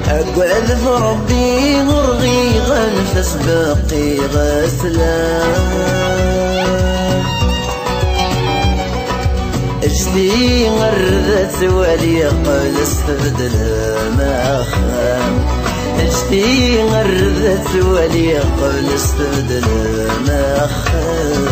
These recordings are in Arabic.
أقعد في ربي غرغي غنفس بقي غسلان اجدي غردت ولي قل استبدل ما خام اجدي غردت ولي قل استبدل ما خام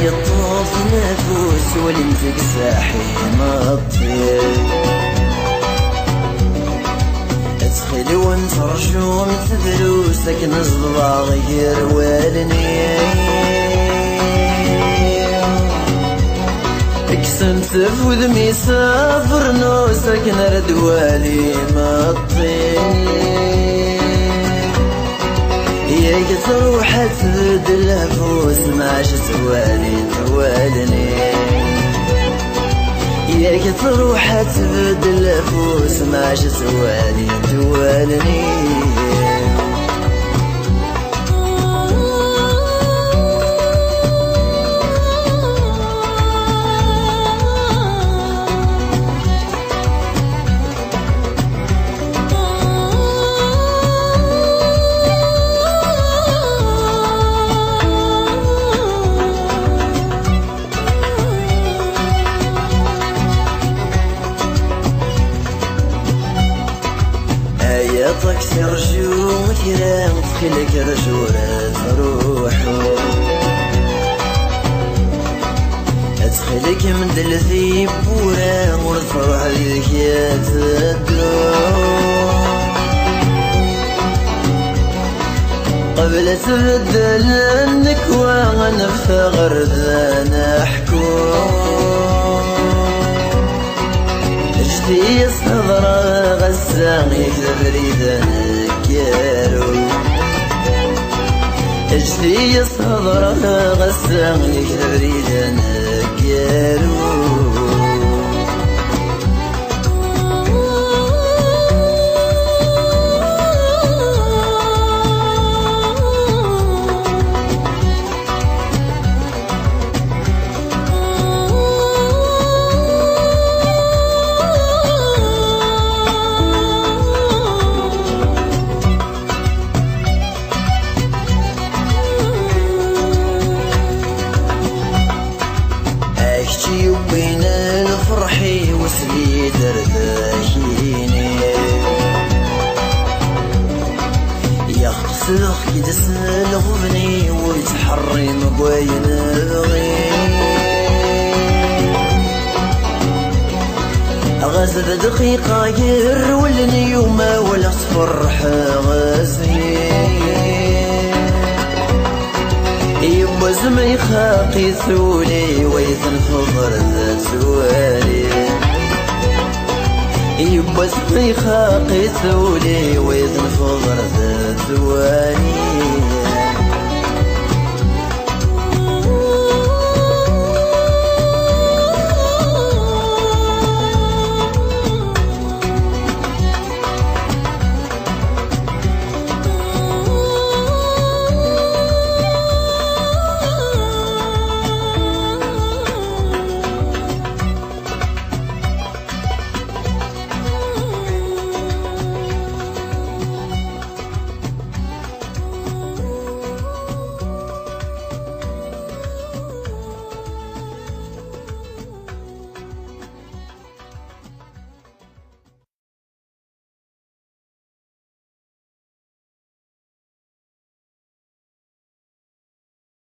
يطوف نفوس والمزق ساحي مطير ادخل ونترجم تدروسك نزضبع غير والني اكسن تفوذ ميسافر نوسك نرد والي مطير ياك تروح تبدل الفوس ما عشت والي توالني ياك تروح تبدل الفوس ما عشت والي توالني يطك رجو كرام فكلك رجورة روحو ادخلك من دلثي بورا ورفرح ليك يا تدروح قبل تبدل النكوى غنفتغر ذا نحكو اجدي صدرا غسان يكذب ريدا نكيرو اجدي صدرا غسان يكذب ريدا نكيرو وبين الفرحي وسلي درداهيني يغسلخ كدس الغبني ويتحري مقوين بغي غزد دقيقة يرولني وما ولا تفرح غزي يبا زمي خاقي ثولي ويثن فضر ذات زوالي يبا زمي خاقي ثولي ويثن فضر ذات زوالي